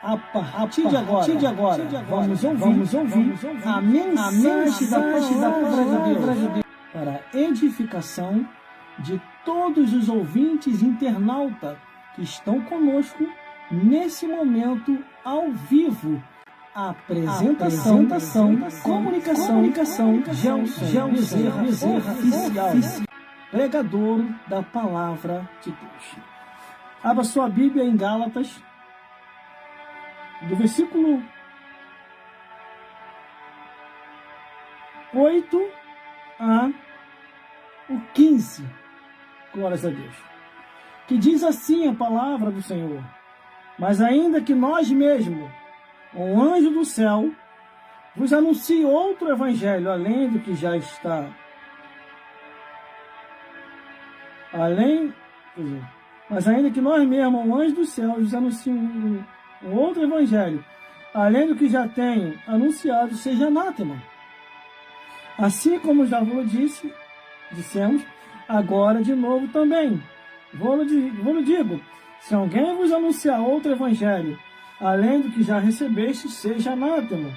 A partir de agora, vamos ouvir a mensagem da palavra de Deus para a edificação de todos os ouvintes internautas que estão conosco nesse momento ao vivo. Apresentação, comunicação, Gelson Bezerra Oficial, pregador da palavra de Deus. Abra sua Bíblia em Gálatas, do versículo 8 a 15. Glórias a Deus. Que diz assim a palavra do Senhor: mas ainda que nós mesmos, um anjo do céu, vos anuncie outro evangelho, além do que já está. Mas ainda que nós mesmos, um anjo do céu, vos anuncie um outro evangelho, além do que já tenho anunciado, seja anátema. Assim como já vos dissemos, agora de novo também. Vou digo, se alguém vos anunciar outro evangelho, além do que já recebeste, seja anátema.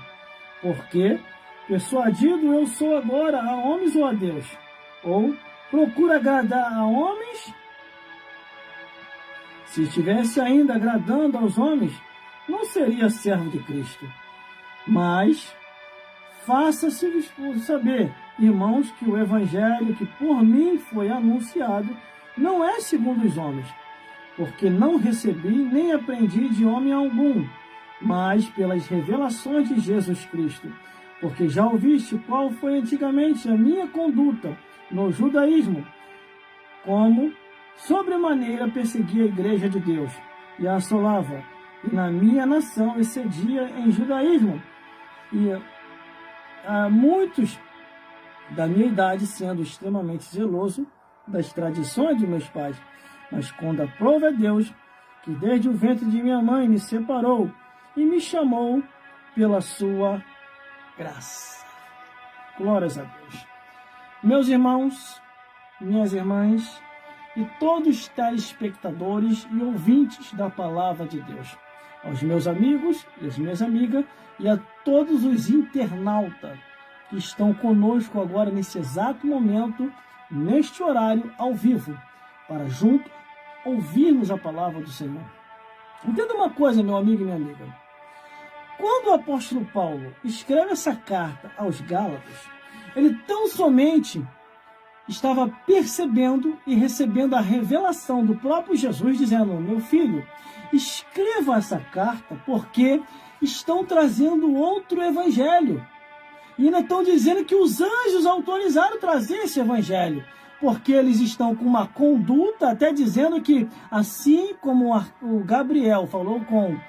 Porque persuadido eu sou agora a homens ou a Deus? Ou procuro agradar a homens? Se estivesse ainda agradando aos homens, não seria servo de Cristo. Mas faça-se saber, irmãos, que o evangelho que por mim foi anunciado não é segundo os homens, porque não recebi nem aprendi de homem algum, mas pelas revelações de Jesus Cristo. Porque já ouviste qual foi antigamente a minha conduta no judaísmo, como sobremaneira perseguia a igreja de Deus e a assolava, e na minha nação excedia em judaísmo, e há muitos da minha idade sendo extremamente zeloso das tradições de meus pais. Mas quando aprove a Deus, que desde o ventre de minha mãe me separou e me chamou pela sua graça. Glórias a Deus. Meus irmãos, minhas irmãs e todos os telespectadores e ouvintes da palavra de Deus, aos meus amigos e às minhas amigas e a todos os internautas que estão conosco agora nesse exato momento, neste horário ao vivo, para juntos ouvirmos a palavra do Senhor. Entenda uma coisa, meu amigo e minha amiga. Quando o apóstolo Paulo escreve essa carta aos Gálatas, ele tão somente estava percebendo e recebendo a revelação do próprio Jesus, dizendo: meu filho, escreva essa carta porque estão trazendo outro evangelho. E ainda estão dizendo que os anjos autorizaram trazer esse evangelho, porque eles estão com uma conduta, até dizendo que, assim como o Gabriel falou com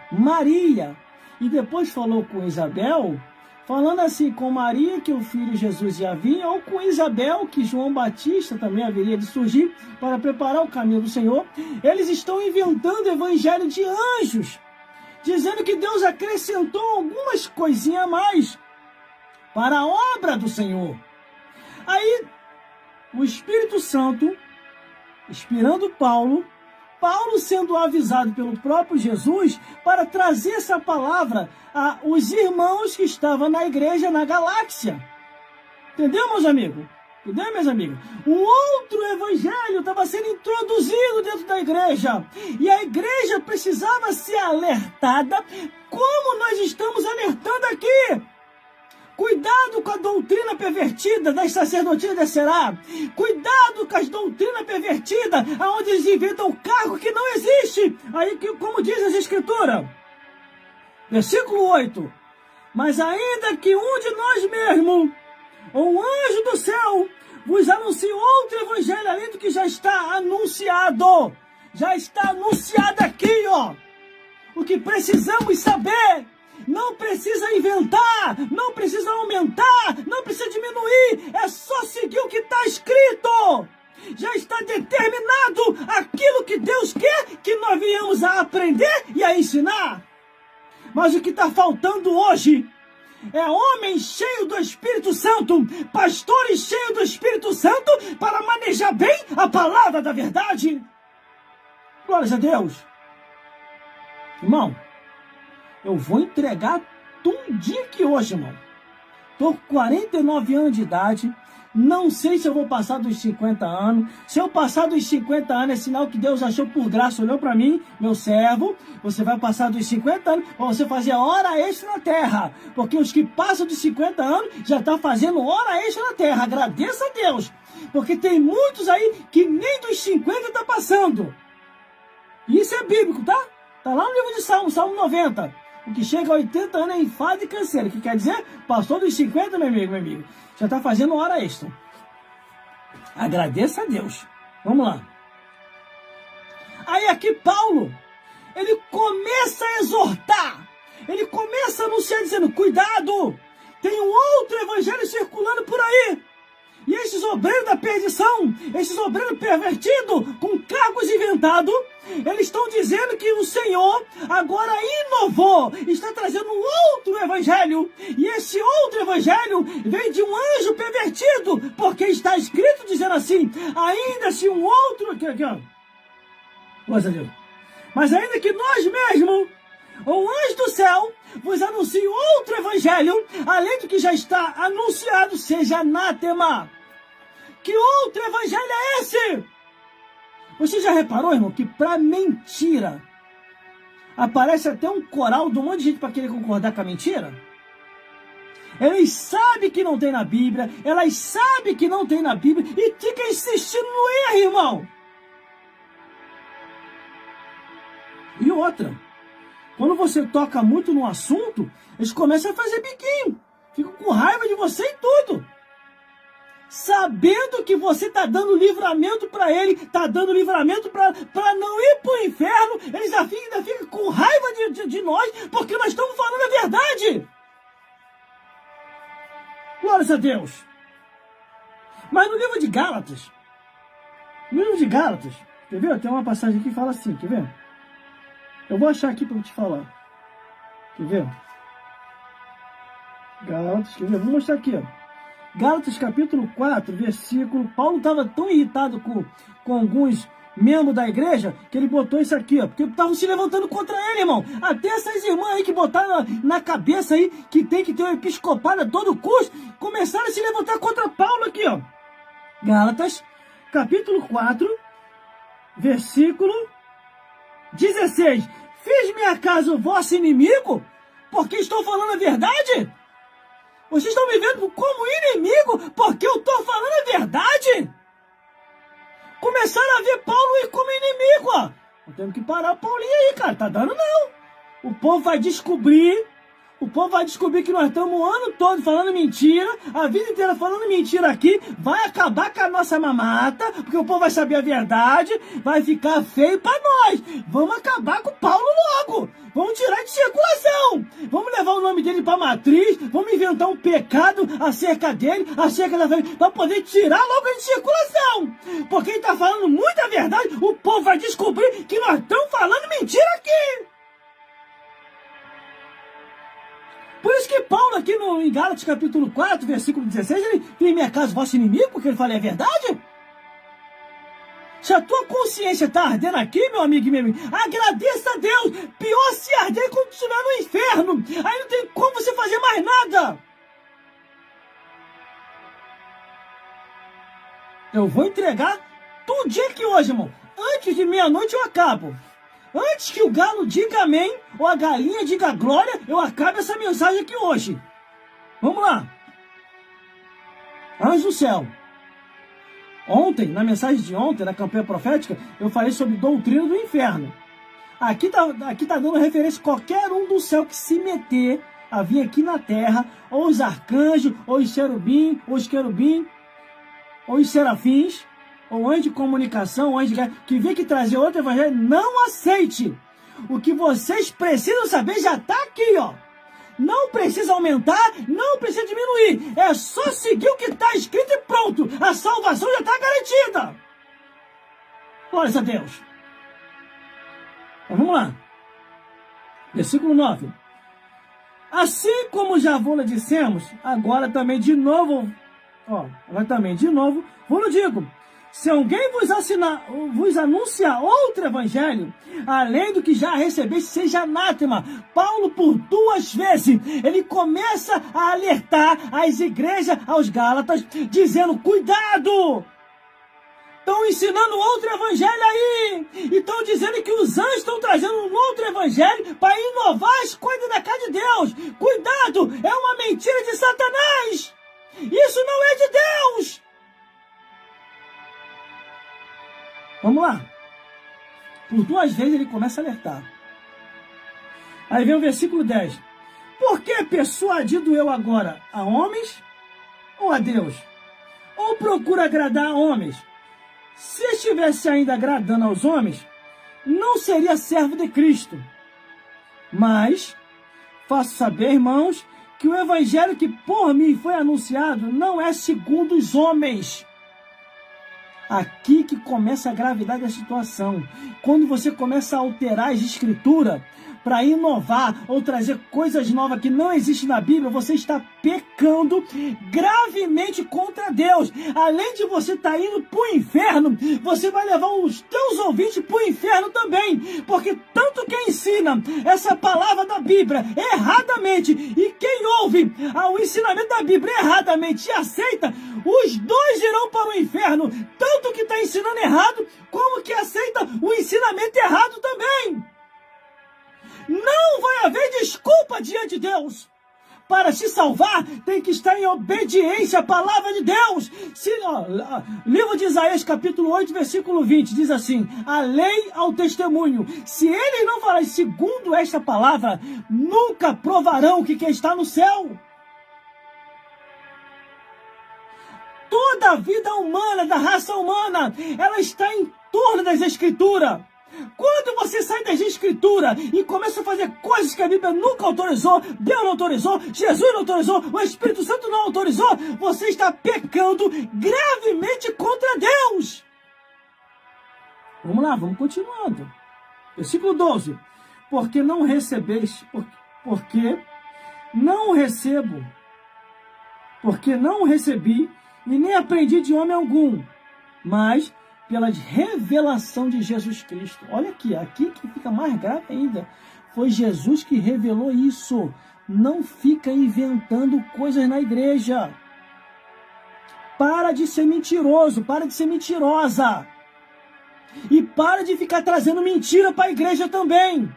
Maria, e depois falou com Isabel, falando assim com Maria que o filho Jesus ia vir, ou com Isabel que João Batista também haveria de surgir para preparar o caminho do Senhor, eles estão inventando evangelho de anjos, dizendo que Deus acrescentou algumas coisinhas a mais para a obra do Senhor. Aí o Espírito Santo, inspirando Paulo sendo avisado pelo próprio Jesus para trazer essa palavra aos irmãos que estavam na igreja, na galáxia. Entendeu, meus amigos? Entendeu, minhas amigas? Um outro evangelho estava sendo introduzido dentro da igreja. E a igreja precisava ser alertada, como nós estamos alertando aqui. Cuidado com a doutrina pervertida das sacerdotisas da Será. Cuidado com as doutrinas pervertidas, onde eles inventam um cargo que não existe. Aí, como diz as Escrituras, versículo 8: mas ainda que um de nós mesmos, ou um anjo do céu, vos anuncie outro evangelho, além do que já está anunciado. Já está anunciado aqui, ó. O que precisamos saber. Não precisa inventar, não precisa aumentar, não precisa diminuir, é só seguir o que está escrito. Já está determinado aquilo que Deus quer que nós venhamos a aprender e a ensinar. Mas o que está faltando hoje é homens cheios do Espírito Santo, pastores cheios do Espírito Santo para manejar bem a palavra da verdade. Glórias a Deus. Irmão, Eu vou entregar tudinho aqui hoje, irmão. Tô com 49 anos de idade. Não sei se eu vou passar dos 50 anos. Se eu passar dos 50 anos, é sinal que Deus achou por graça, olhou para mim, meu servo, você vai passar dos 50 anos para você fazer hora extra na terra. Porque os que passam dos 50 anos já estão fazendo hora extra na terra. Agradeça a Deus. Porque tem muitos aí que nem dos 50 tá passando. Isso é bíblico, tá? Tá lá no livro de Salmo, Salmo 90. O que chega a 80 anos é enfado e canseira. O que quer dizer? Passou dos 50, meu amigo. Já está fazendo hora extra. Agradeça a Deus. Vamos lá. Aí aqui Paulo, ele começa a exortar. Ele começa a anunciar dizendo, cuidado, tem um outro evangelho circulando por aí. E esses obreiros da perdição, esses obreiros pervertidos, com cargos inventados, eles estão dizendo que o Senhor agora inovou, está trazendo um outro evangelho. E esse outro evangelho vem de um anjo pervertido, porque está escrito dizendo assim, ainda se um outro... Aqui, ó. Glória a Deus. Mas ainda que nós mesmos, o anjo do céu, vos anuncie outro evangelho, além do que já está anunciado, seja anátema. Que outro evangelho é esse? Você já reparou, irmão, que para mentira aparece até um coral de um monte de gente para querer concordar com a mentira? Eles sabem que não tem na Bíblia, elas sabem que não tem na Bíblia e ficam insistindo no erro, irmão. E outra, quando você toca muito no assunto, eles começam a fazer biquinho, ficam com raiva de você e tudo. Sabendo que você está dando livramento para ele, está dando livramento para não ir para o inferno, eles ainda ficam com raiva de nós, porque nós estamos falando a verdade. Glórias a Deus. Mas no livro de Gálatas, quer ver? Tem uma passagem aqui que fala assim, quer ver? Eu vou achar aqui para te falar. Quer ver? Gálatas, quer ver? Vou mostrar aqui, ó. Gálatas capítulo 4, versículo... Paulo estava tão irritado com alguns membros da igreja que ele botou isso aqui, ó. Porque estavam se levantando contra ele, irmão. Até essas irmãs aí que botaram na cabeça aí que tem que ter um episcopado a todo custo, começaram a se levantar contra Paulo aqui, ó. Gálatas capítulo 4, versículo 16. Fiz-me acaso vosso inimigo? Porque estou falando a verdade? Vocês estão me vendo como inimigo porque eu estou falando a verdade? Começaram a ver Paulo aí como inimigo, ó. Nós temos que parar o Paulinho aí, cara. Tá dando não. O povo vai descobrir que nós estamos o ano todo falando mentira, a vida inteira falando mentira aqui, vai acabar com a nossa mamata, porque o povo vai saber a verdade, vai ficar feio pra nós. Vamos acabar com o Paulo logo. Vamos tirar de circulação. Vamos levar o nome dele pra matriz, vamos inventar um pecado acerca dele, acerca da família, pra poder tirar logo de circulação. Porque ele tá falando muita verdade, o povo vai descobrir que nós estamos falando mentira aqui. Por isso que Paulo aqui em Gálatas capítulo 4, versículo 16, ele tem minha casa vosso inimigo, porque ele fala a verdade? Se a tua consciência está ardendo aqui, meu amigo e minha amiga, agradeça a Deus. Pior se arder quando estiver no inferno. Aí não tem como você fazer mais nada. Eu vou entregar tudinho aqui hoje, irmão. Antes de meia-noite eu acabo. Antes que o galo diga amém, ou a galinha diga glória, eu acabo essa mensagem aqui hoje. Vamos lá. Anjos do céu. Ontem, na mensagem de ontem, na campanha profética, eu falei sobre doutrina do inferno. Aqui tá dando referência a qualquer um do céu que se meter a vir aqui na terra, ou os arcanjos, ou os cherubim, ou os querubim, ou os serafins, ou anjo de comunicação, ou anjo de guerra, que vem que trazer outro evangelho, não aceite. O que vocês precisam saber já está aqui, ó. Não precisa aumentar, não precisa diminuir. É só seguir o que está escrito e pronto. A salvação já está garantida. Glória a Deus. Então, vamos lá. Versículo 9. Assim como já vos dissemos, agora também de novo, vos digo. Se alguém vos anunciar outro evangelho, além do que já recebeste, seja anátema. Paulo, por 2 vezes, ele começa a alertar as igrejas, aos Gálatas, dizendo, cuidado! Estão ensinando outro evangelho aí. E estão dizendo que os anjos estão trazendo um outro evangelho para inovar as coisas da casa de Deus. Cuidado, é uma mentira de Satanás. Isso não é de Deus. Vamos lá. Por 2 vezes ele começa a alertar. Aí vem o versículo 10. Por que persuadido eu agora? A homens ou a Deus? Ou procuro agradar a homens? Se estivesse ainda agradando aos homens, não seria servo de Cristo. Mas faço saber, irmãos, que o evangelho que por mim foi anunciado não é segundo os homens. Aqui que começa a gravidade da situação. Quando você começa a alterar as escrituras para inovar ou trazer coisas novas que não existem na Bíblia, você está pecando gravemente contra Deus. Além de você estar indo para o inferno, você vai levar os teus ouvintes para o inferno também. Porque tanto quem ensina essa palavra da Bíblia erradamente e quem ouve o ensinamento da Bíblia erradamente e aceita, os dois irão para o inferno. Tanto que está ensinando errado, como que aceita o ensinamento errado também. Não vai haver desculpa diante de Deus. Para se salvar, tem que estar em obediência à palavra de Deus. Livro de Isaías, capítulo 8, versículo 20, diz assim, a lei ao testemunho. Se eles não falarem segundo esta palavra, nunca provarão que quem está no céu. Toda a vida humana, da raça humana, ela está em torno das Escrituras. Quando você sai das Escrituras e começa a fazer coisas que a Bíblia nunca autorizou, Deus não autorizou, Jesus não autorizou, o Espírito Santo não autorizou, você está pecando gravemente contra Deus. Vamos lá, vamos continuando. Versículo 12. Porque não recebeis, porque não recebi e nem aprendi de homem algum, mas pela revelação de Jesus Cristo. Olha aqui que fica mais grave ainda. Foi Jesus que revelou isso. Não fica inventando coisas na igreja. Para de ser mentiroso, para de ser mentirosa. E para de ficar trazendo mentira para a igreja também.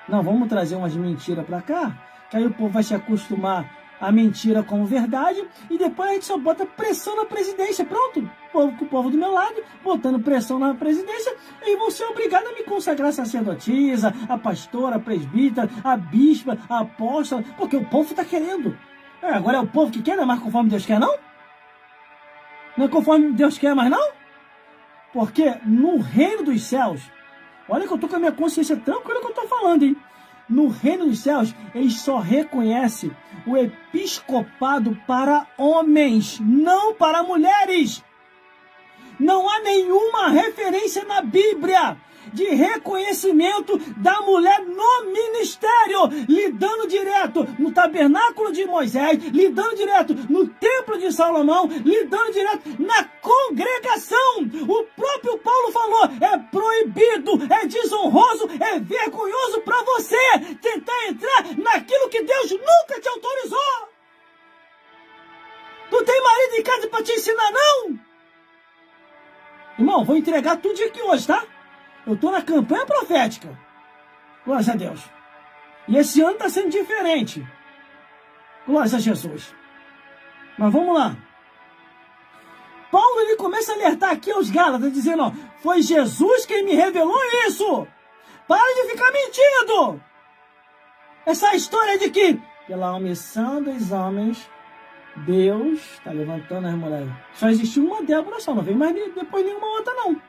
Não, vamos trazer umas mentiras para cá, que aí o povo vai se acostumar a mentira como verdade, e depois a gente só bota pressão na presidência. Pronto, com o povo do meu lado, botando pressão na presidência, e vou ser obrigado a me consagrar sacerdotisa, a pastora, a presbítera, a bispa, a apóstola, porque o povo está querendo. Agora é o povo que quer, não é mais conforme Deus quer, não? Não é conforme Deus quer mais, não? Porque no reino dos céus, olha que eu estou com a minha consciência tranquila que eu estou falando, hein? No reino dos céus, eles só reconhecem o episcopado para homens, não para mulheres. Não há nenhuma referência na Bíblia de reconhecimento da mulher no ministério, lidando direto no tabernáculo de Moisés, lidando direto no templo de Salomão, lidando direto na congregação. O próprio Paulo falou, é proibido, é desonroso, é vergonhoso para você tentar entrar naquilo que Deus nunca te autorizou. Tu tem marido em casa para te ensinar, não? Irmão, vou entregar tudo aqui hoje, tá? Eu estou na campanha profética. Glória a Deus. E esse ano está sendo diferente. Glória a Jesus. Mas vamos lá. Paulo ele começa a alertar aqui aos Gálatas, dizendo, ó, foi Jesus quem me revelou isso. Para de ficar mentindo. Essa história de que, pela omissão dos homens, Deus está levantando as mulheres. Só existiu uma Débora só, não veio mais depois nenhuma outra, não.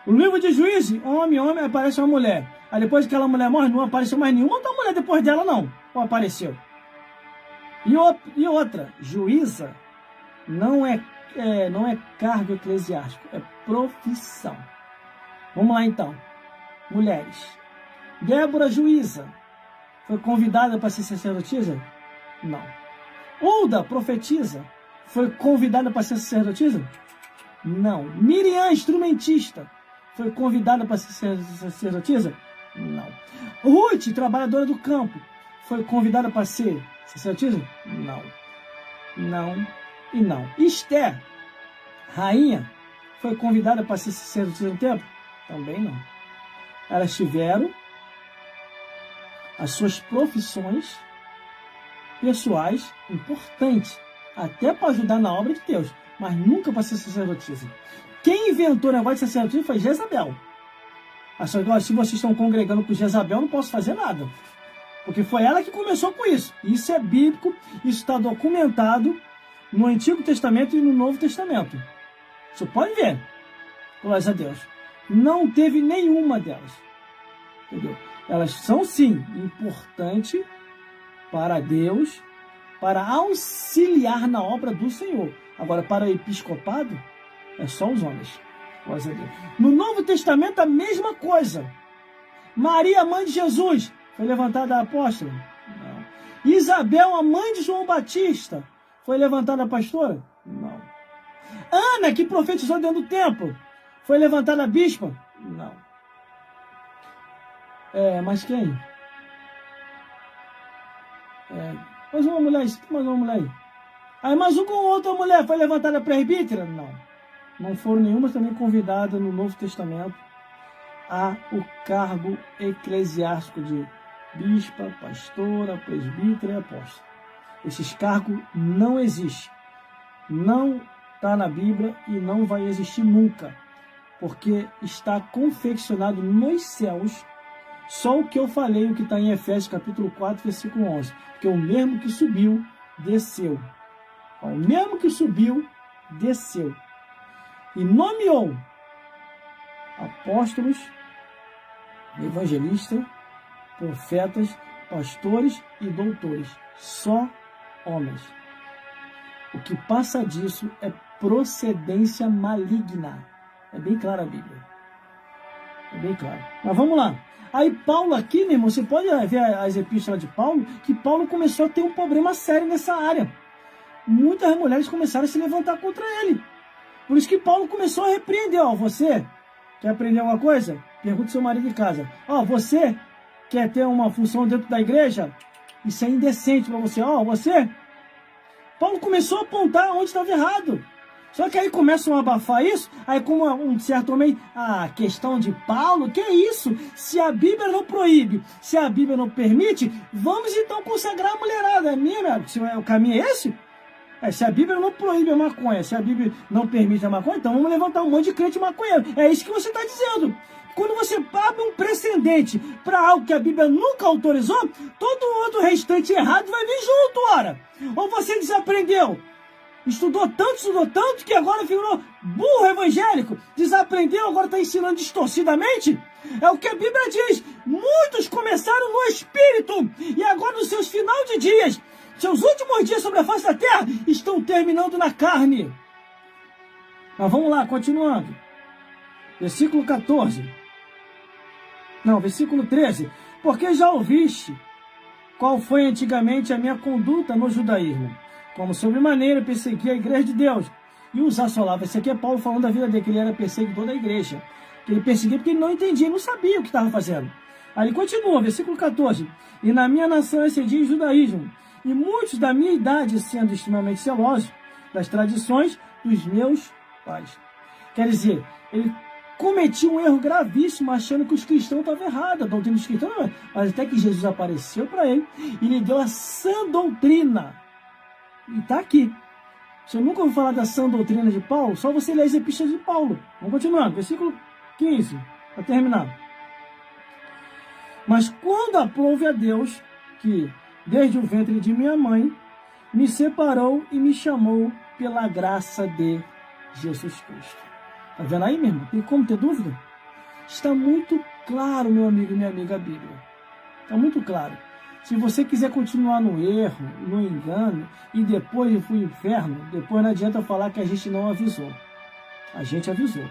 O livro de Juízes, homem, aparece uma mulher. Aí depois que aquela mulher morre, não apareceu mais nenhuma outra mulher depois dela, não. Ou apareceu. E outra, juíza não é cargo eclesiástico, é profissão. Vamos lá então. Mulheres. Débora, juíza, foi convidada para ser sacerdotisa? Não. Hulda, profetisa, foi convidada para ser sacerdotisa? Não. Miriam, instrumentista, foi convidada para ser sacerdotisa? Não. Ruth, trabalhadora do campo, foi convidada para ser sacerdotisa? Não. Não e não. Esther, rainha, foi convidada para ser sacerdotisa no templo? Também não. Elas tiveram as suas profissões pessoais importantes, até para ajudar na obra de Deus, mas nunca para ser sacerdotisa. Quem inventou o negócio de sacerdotisa foi Jezabel. Achou que, se vocês estão congregando com Jezabel, eu não posso fazer nada. Porque foi ela que começou com isso. Isso é bíblico, isso está documentado no Antigo Testamento e no Novo Testamento. Você pode ver. Glórias a Deus. Não teve nenhuma delas. Entendeu? Elas são, sim, importantes para Deus, para auxiliar na obra do Senhor. Agora, para o episcopado, é só os homens. Glórias a Deus. No Novo Testamento, a mesma coisa. Maria, mãe de Jesus, foi levantada a apóstola? Não. Isabel, a mãe de João Batista, foi levantada a pastora? Não. Ana, que profetizou dentro do templo, foi levantada a bispa? Não. Mas quem? Mais uma mulher, mais uma mulher aí. Aí mais uma outra mulher foi levantada a presbítera? Não. Não foram nenhumas também convidadas no Novo Testamento a o cargo eclesiástico de bispa, pastora, presbítera e apóstolo. Esses cargos não existem. Não está na Bíblia e não vai existir nunca. Porque está confeccionado nos céus só o que eu falei, o que está em Efésios capítulo 4, versículo 11. Que o mesmo que subiu, desceu. O mesmo que subiu, desceu. E nomeou apóstolos, evangelistas, profetas, pastores e doutores. Só homens. O que passa disso é procedência maligna. É bem clara a Bíblia. É bem claro. Mas vamos lá. Aí Paulo aqui, meu irmão, você pode ver as epístolas de Paulo, que Paulo começou a ter um problema sério nessa área. Muitas mulheres começaram a se levantar contra ele. Por isso que Paulo começou a repreender. Você quer aprender alguma coisa? Pergunta ao seu marido em casa. Você quer ter uma função dentro da igreja? Isso é indecente para você. Você... Paulo começou a apontar onde estava errado. Só que aí começam a abafar isso, aí como um certo homem, a questão de Paulo, que é isso? Se a Bíblia não proíbe, se a Bíblia não permite, vamos então consagrar a mulherada. O caminho é esse? Se a Bíblia não proíbe a maconha, se a Bíblia não permite a maconha, então vamos levantar um monte de crente maconheiro. É isso que você está dizendo. Quando você abre um precedente para algo que a Bíblia nunca autorizou, todo o outro restante errado vai vir junto, ora. Ou você desaprendeu? Estudou tanto, que agora virou burro evangélico. Desaprendeu, agora está ensinando distorcidamente. É o que a Bíblia diz. Muitos começaram no Espírito e agora nos seus final de dias, seus últimos dias sobre a face da terra, estão terminando na carne. Mas vamos lá, continuando. Versículo 14. Não, versículo 13. Porque já ouviste qual foi antigamente a minha conduta no judaísmo, como sobremaneira perseguia a igreja de Deus e os assolava. Esse aqui é Paulo falando da vida dele, que ele era perseguidor da igreja. Que ele perseguia porque ele não entendia, ele não sabia o que estava fazendo. Aí ele continua, versículo 14. E na minha nação excedia o judaísmo, e muitos da minha idade, sendo extremamente zelosos das tradições dos meus pais. Quer dizer, ele cometia um erro gravíssimo, achando que os cristãos estavam errados, a doutrina dos cristãos, mas até que Jesus apareceu para ele e lhe deu a sã doutrina. E está aqui. Você nunca ouviu falar da sã doutrina de Paulo? Só você ler as epístolas de Paulo. Vamos continuando. Versículo 15. Para terminar. Mas quando aprove a Deus, que desde o ventre de minha mãe, me separou e me chamou pela graça de Jesus Cristo. Está vendo aí, meu irmão? Tem como ter dúvida? Está muito claro, meu amigo e minha amiga, a Bíblia. Está muito claro. Se você quiser continuar no erro, no engano, e depois ir para o inferno, depois não adianta falar que a gente não avisou. A gente avisou.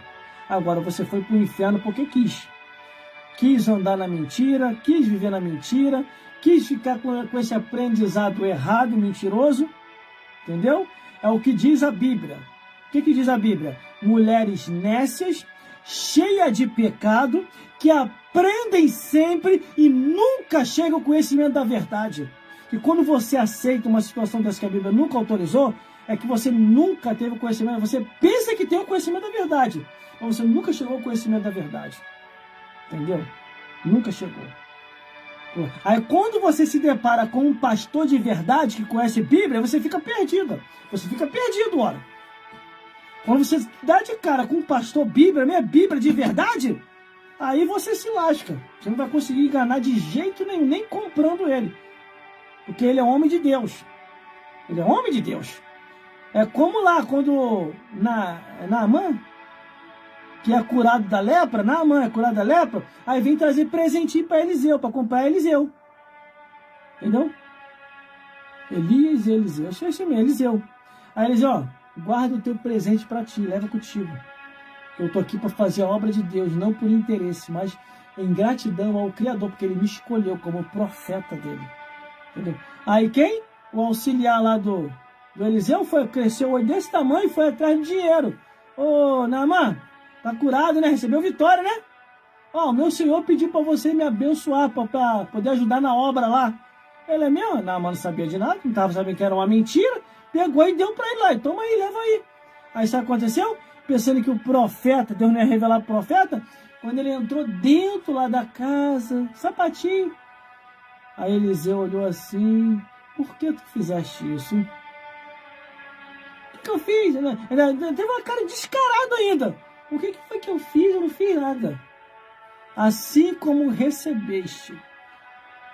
Agora você foi para o inferno porque quis. Quis andar na mentira, quis viver na mentira, quis ficar com esse aprendizado errado, mentiroso, entendeu? É o que diz a Bíblia. O que diz a Bíblia? Mulheres nécias, cheias de pecado, que aprendem sempre e nunca chegam ao conhecimento da verdade. E quando você aceita uma situação dessa que a Bíblia nunca autorizou, é que você nunca teve o conhecimento. Você pensa que tem o conhecimento da verdade, mas você nunca chegou ao conhecimento da verdade. Entendeu? Nunca chegou. Aí quando você se depara com um pastor de verdade que conhece Bíblia, você fica perdido. Você fica perdido, ora. Quando você dá de cara com um pastor Bíblia, minha Bíblia de verdade, aí você se lasca. Você não vai conseguir enganar de jeito nenhum, nem comprando ele. Porque ele é homem de Deus. Ele é homem de Deus. É como lá, quando Naamã, que é curado da lepra, Naamã é curado da lepra, aí vem trazer presentinho para Eliseu, para comprar Eliseu. Entendeu? Elias e Eliseu. Achei isso mesmo, Eliseu. Aí Eliseu, ó, guarda o teu presente para ti, leva contigo. Eu estou aqui para fazer a obra de Deus, não por interesse, mas em gratidão ao Criador, porque ele me escolheu como profeta dele. Entendeu? Aí quem? O auxiliar lá do Eliseu cresceu desse tamanho e foi atrás de dinheiro. Ô, Naamã, tá curado, né? Recebeu vitória, né? Ó, meu senhor pediu para você me abençoar, para poder ajudar na obra lá. Ele é meu? Naamã não sabia de nada, não estava sabendo que era uma mentira. Pegou e deu para ele lá. E toma aí, leva aí. Aí sabe o que aconteceu? Pensando que o profeta, Deus não ia revelar o profeta, quando ele entrou dentro lá da casa, sapatinho. Aí Eliseu olhou assim, por que tu fizeste isso? O que eu fiz? Teve uma cara descarada ainda. O que foi que eu fiz? Eu não fiz nada. Assim como recebeste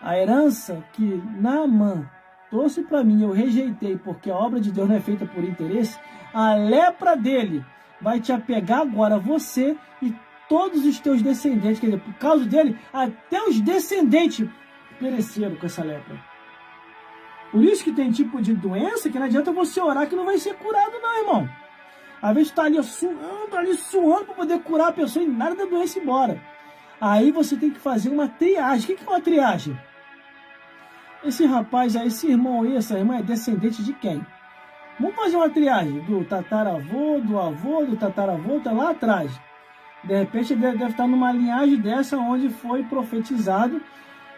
a herança que Naamã trouxe para mim, eu rejeitei, porque a obra de Deus não é feita por interesse, a lepra dele vai te apegar agora, você e todos os teus descendentes. Quer dizer, por causa dele, até os descendentes pereceram com essa lepra. Por isso que tem tipo de doença que não adianta você orar que não vai ser curado não, irmão. Às vezes está ali suando para poder curar a pessoa e nada da doença embora. Aí você tem que fazer uma triagem. O que é uma triagem? Esse rapaz aí, esse irmão aí, essa irmã é descendente de quem? Vamos fazer uma triagem do tataravô, do avô, do tataravô, tá lá atrás. De repente deve estar numa linhagem dessa onde foi profetizado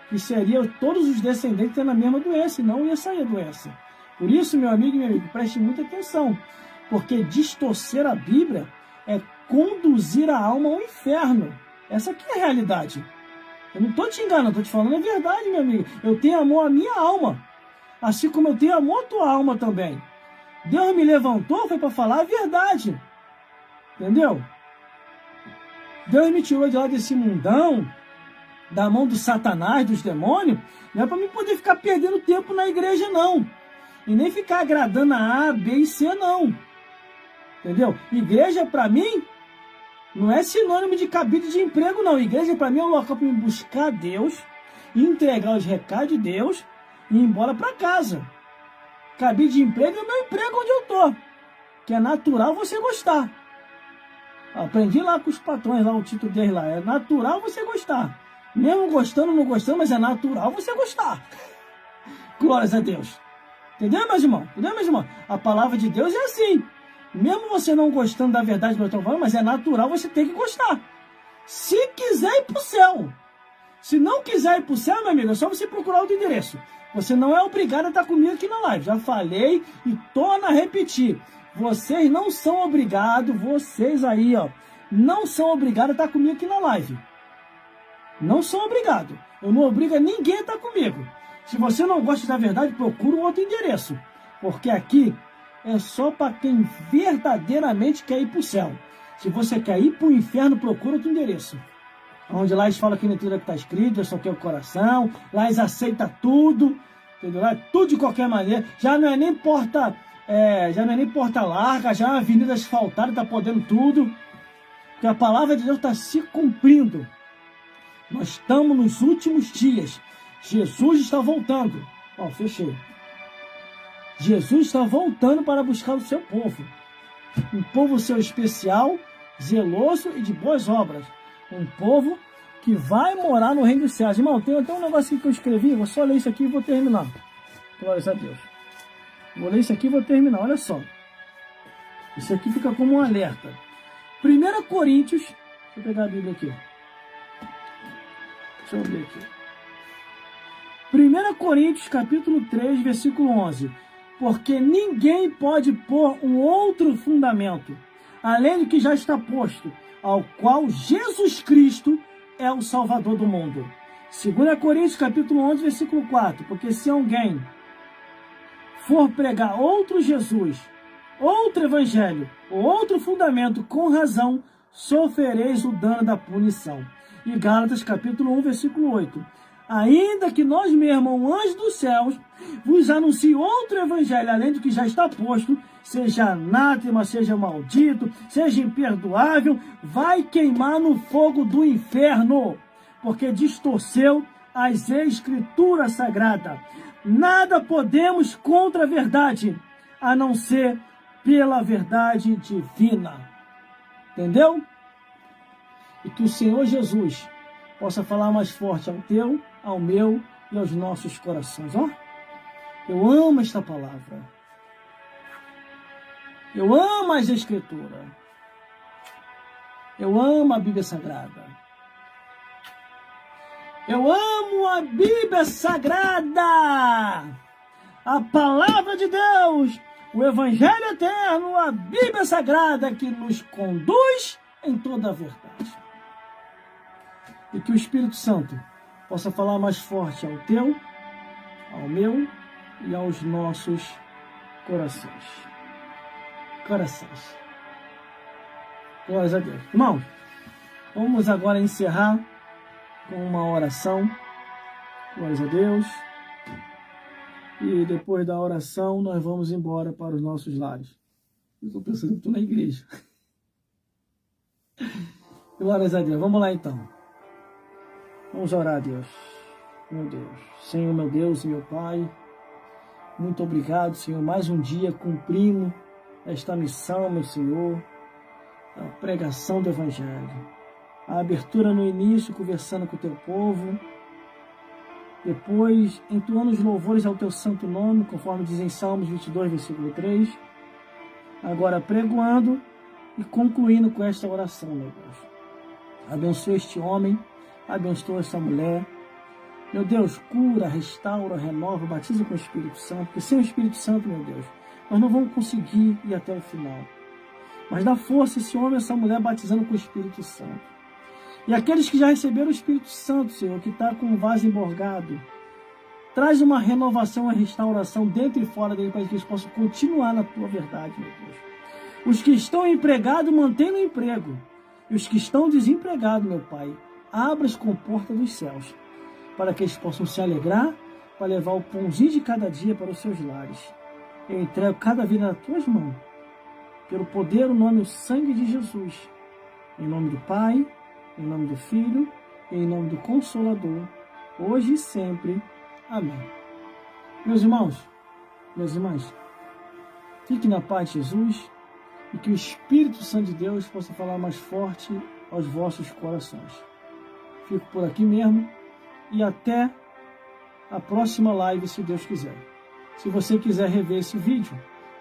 que seria todos os descendentes tendo a mesma doença, e não ia sair a doença. Por isso, meu amigo e minha amiga, preste muita atenção, porque distorcer a Bíblia é conduzir a alma ao inferno. Essa aqui é a realidade. Eu não estou te enganando, estou te falando a verdade, meu amigo. Eu tenho amor à minha alma, assim como eu tenho amor à tua alma também. Deus me levantou, foi para falar a verdade. Entendeu? Deus me tirou de lá desse mundão, da mão do Satanás, dos demônios, não é para mim poder ficar perdendo tempo na igreja, não. E nem ficar agradando a A, B e C, não. Entendeu? Igreja, para mim, não é sinônimo de cabide de emprego, não. Igreja, para mim, é um local para me buscar Deus, entregar os recados de Deus e ir embora para casa. Cabide de emprego é o meu emprego onde eu tô, que é natural você gostar. Aprendi lá com os patrões, lá o título deles lá. É natural você gostar. Mesmo gostando ou não gostando, mas é natural você gostar. Glórias a Deus. Entendeu, meus irmãos? Entendeu, meus irmãos? A palavra de Deus é assim. Mesmo você não gostando da verdade que eu estou falando, mas é natural você ter que gostar. Se quiser ir para o céu. Se não quiser ir para o céu, meu amigo, é só você procurar outro endereço. Você não é obrigado a estar comigo aqui na live. Já falei e torno a repetir. Vocês não são obrigados, vocês aí, ó, não são obrigados a estar comigo aqui na live. Não são obrigados. Eu não obrigo ninguém a estar comigo. Se você não gosta da verdade, procura um outro endereço. Porque aqui é só para quem verdadeiramente quer ir para o céu. Se você quer ir para o inferno, procura outro endereço. Onde lá eles falam que nem tudo que está escrito, eu só quero o coração. Lá eles aceitam tudo. Entendeu? Lá é tudo de qualquer maneira. Já não é nem porta larga, já é uma avenida asfaltada, está podendo tudo. Porque a palavra de Deus está se cumprindo. Nós estamos nos últimos dias. Jesus está voltando. Ó, fechei. Jesus está voltando para buscar o seu povo. Um povo seu especial, zeloso e de boas obras. Um povo que vai morar no reino dos céus. Irmão, tem até um negócio aqui que eu escrevi. Vou só ler isso aqui e vou terminar. Glórias a Deus. Vou ler isso aqui e vou terminar. Olha só. Isso aqui fica como um alerta. 1 Coríntios, deixa eu pegar a Bíblia aqui. Deixa eu ver aqui. 1 Coríntios, capítulo 3, versículo 11. Porque ninguém pode pôr um outro fundamento, além do que já está posto, ao qual Jesus Cristo é o Salvador do mundo. 2 Coríntios, capítulo 11, versículo 4. Porque se alguém for pregar outro Jesus, outro evangelho, ou outro fundamento, com razão, sofrereis o dano da punição. E Gálatas, capítulo 1, versículo 8. Ainda que nós mesmos, anjos dos céus, vos anuncie outro evangelho, além do que já está posto, seja anátema, seja maldito, seja imperdoável, vai queimar no fogo do inferno, porque distorceu as escrituras sagradas. Nada podemos contra a verdade, a não ser pela verdade divina. Entendeu? E que o Senhor Jesus possa falar mais forte ao teu, ao meu e aos nossos corações. Ó, eu amo esta palavra. Eu amo as Escrituras. Eu amo a Bíblia Sagrada. Eu amo a Bíblia Sagrada. A palavra de Deus, o Evangelho eterno, a Bíblia Sagrada que nos conduz em toda a verdade. E que o Espírito Santo possa falar mais forte ao teu, ao meu e aos nossos corações. Glórias a Deus. Irmãos, vamos agora encerrar com uma oração. Glórias a Deus. E depois da oração, nós vamos embora para os nossos lares. Eu estou pensando que estou na igreja. Glórias a Deus. Vamos lá então. Vamos orar a Deus. Meu Deus. Senhor, meu Deus e meu Pai, muito obrigado, Senhor. Mais um dia cumprimos esta missão, meu Senhor, a pregação do Evangelho. A abertura no início, conversando com o teu povo. Depois, entoando os louvores ao teu santo nome, conforme diz em Salmos 22, versículo 3. Agora pregoando e concluindo com esta oração, meu Deus. Abençoa este homem, abençoa esta mulher. Meu Deus, cura, restaura, renova, batiza com o Espírito Santo, porque sem o Espírito Santo, meu Deus, nós não vamos conseguir ir até o final. Mas dá força esse homem, essa mulher, batizando com o Espírito Santo. E aqueles que já receberam o Espírito Santo, Senhor, que está com o vaso emborgado, traz uma renovação, uma restauração dentro e fora dele, para que eles possam continuar na tua verdade, meu Deus. Os que estão empregados, mantêm no emprego. E os que estão desempregados, meu Pai, abra as comportas dos céus, para que eles possam se alegrar, para levar o pãozinho de cada dia para os seus lares. Eu entrego cada vida nas tuas mãos, pelo poder, o nome e o sangue de Jesus. Em nome do Pai, em nome do Filho e em nome do Consolador, hoje e sempre. Amém. Meus irmãos, minhas irmãs, fiquem na paz de Jesus e que o Espírito Santo de Deus possa falar mais forte aos vossos corações. Fico por aqui mesmo e até a próxima live, se Deus quiser. Se você quiser rever esse vídeo,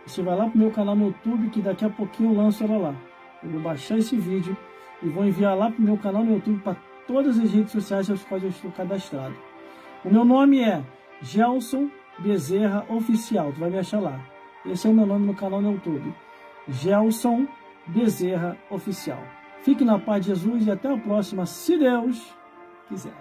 você vai lá para o meu canal no YouTube, que daqui a pouquinho eu lanço ela lá. Eu vou baixar esse vídeo e vou enviar lá para o meu canal no YouTube, para todas as redes sociais às quais eu estou cadastrado. O meu nome é Gelson Bezerra Oficial, tu vai me achar lá. Esse é o meu nome no canal no YouTube, Gelson Bezerra Oficial. Fique na paz de Jesus e até a próxima, se Deus quiser.